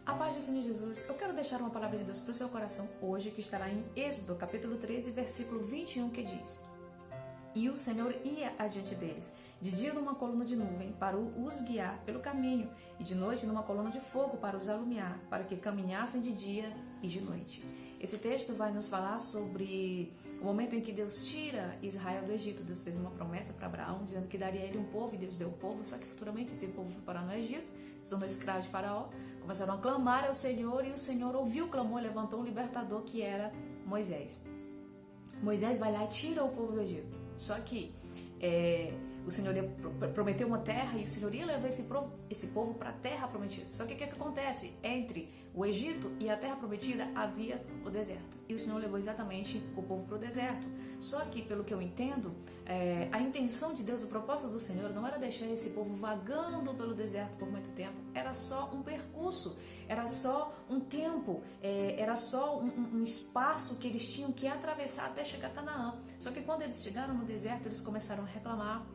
A paz do Senhor Jesus, eu quero deixar uma palavra de Deus para o seu coração hoje, que estará em Êxodo, capítulo 13, versículo 21, que diz: E o Senhor ia adiante deles, de dia numa coluna de nuvem, para os guiar pelo caminho, e de noite numa coluna de fogo, para os alumiar, para que caminhassem de dia e de noite. Esse texto vai nos falar sobre o momento em que Deus tira Israel do Egito. Deus fez uma promessa para Abraão, dizendo que daria a ele um povo, e Deus deu o povo, só que futuramente esse povo foi parar no Egito, se tornou escravo de Faraó, começaram a clamar ao Senhor, e o Senhor ouviu o clamor e levantou um libertador, que era Moisés. Moisés vai lá e tira o povo do Egito. Só que o Senhor prometeu uma terra e o Senhor ia levar esse povo para a terra prometida. Só que o que acontece? Entre o Egito e a terra prometida havia o deserto. E o Senhor levou exatamente o povo para o deserto. Só que, pelo que eu entendo, a intenção de Deus, o propósito do Senhor não era deixar esse povo vagando pelo deserto por muito tempo. Era só um percurso, era só um tempo, era só um espaço que eles tinham que atravessar até chegar a Canaã. Só que quando eles chegaram no deserto, eles começaram a reclamar,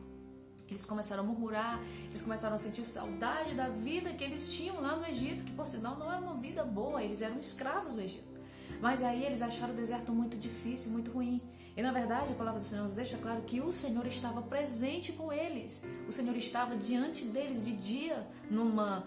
eles começaram a murmurar, eles começaram a sentir saudade da vida que eles tinham lá no Egito, que por sinal não era uma vida boa, eles eram escravos do Egito. Mas aí eles acharam o deserto muito difícil, muito ruim. E na verdade a palavra do Senhor nos deixa claro que o Senhor estava presente com eles. O Senhor estava diante deles de dia numa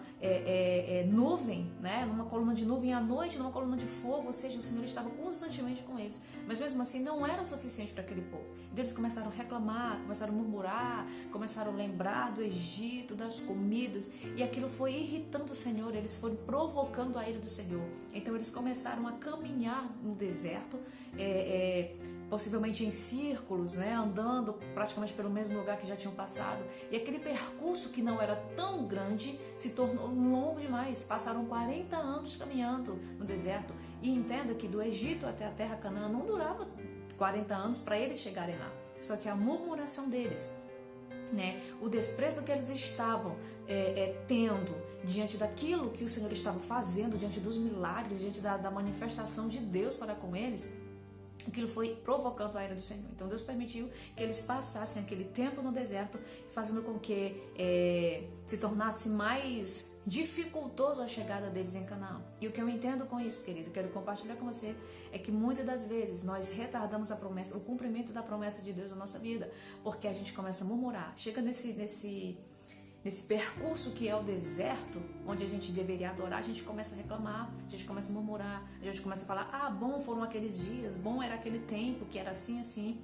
nuvem, né? Numa coluna de nuvem, à noite numa coluna de fogo. Ou seja, o Senhor estava constantemente com eles. Mas mesmo assim não era suficiente para aquele povo. Então eles começaram a reclamar, começaram a murmurar, começaram a lembrar do Egito, das comidas. E aquilo foi irritando o Senhor, eles foram provocando a ira do Senhor. Então eles começaram a caminhar no deserto, possivelmente em círculos, né, andando praticamente pelo mesmo lugar que já tinham passado, e aquele percurso que não era tão grande se tornou longo demais. Passaram 40 anos caminhando no deserto, e entenda que do Egito até a terra Canaã não durava 40 anos para eles chegarem lá, só que a murmuração deles, o desprezo que eles estavam tendo diante daquilo que o Senhor estava fazendo, diante dos milagres, diante da manifestação de Deus para com eles, aquilo foi provocando a ira do Senhor. Então Deus permitiu que eles passassem aquele tempo no deserto, fazendo com que se tornasse mais dificultoso a chegada deles em Canaã. E o que eu entendo com isso, querido, quero compartilhar com você, é que muitas das vezes nós retardamos a promessa, o cumprimento da promessa de Deus na nossa vida, porque a gente começa a murmurar. Chega nesse percurso que é o deserto, onde a gente deveria adorar, a gente começa a reclamar, a gente começa a murmurar, a gente começa a falar: bom foram aqueles dias, bom era aquele tempo que era assim, assim.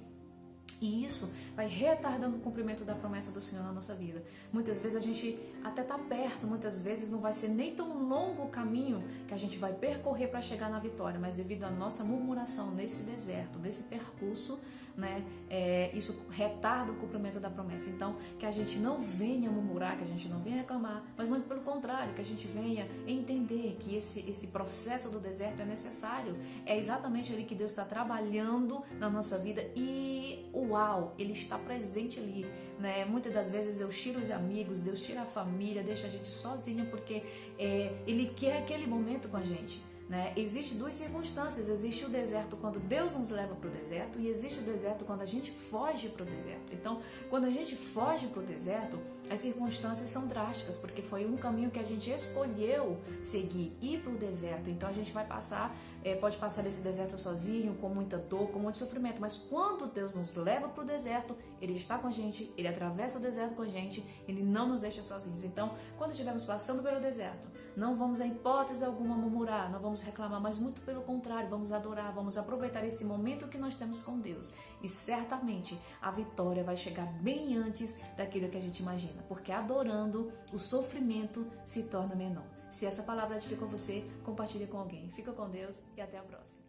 E isso vai retardando o cumprimento da promessa do Senhor na nossa vida. Muitas vezes a gente até está perto, muitas vezes não vai ser nem tão longo o caminho que a gente vai percorrer para chegar na vitória, mas devido à nossa murmuração nesse deserto, nesse percurso, isso retarda o cumprimento da promessa. Então, que a gente não venha murmurar, que a gente não venha reclamar, mas muito pelo contrário, que a gente venha entender que esse processo do deserto é necessário. É exatamente ali que Deus está trabalhando na nossa vida, e uau, Ele está presente ali, Muitas das vezes Deus tira os amigos, Deus tira a família, deixa a gente sozinha, porque Ele quer aquele momento com a gente. Existem duas circunstâncias: existe o deserto quando Deus nos leva para o deserto, e existe o deserto quando a gente foge para o deserto. Então, quando a gente foge para o deserto, as circunstâncias são drásticas, porque foi um caminho que a gente escolheu seguir, ir para o deserto. Então a gente vai passar, pode passar esse deserto sozinho, com muita dor, com muito sofrimento, mas quando Deus nos leva para o deserto, Ele está com a gente, Ele atravessa o deserto com a gente, Ele não nos deixa sozinhos. Então, quando estivermos passando pelo deserto, não vamos em hipótese alguma murmurar, não vamos reclamar, mas muito pelo contrário, vamos adorar, vamos aproveitar esse momento que nós temos com Deus, e certamente a vitória vai chegar bem antes daquilo que a gente imagina, porque adorando, o sofrimento se torna menor. Se essa palavra edificou você, compartilhe com alguém. Fica com Deus e até a próxima.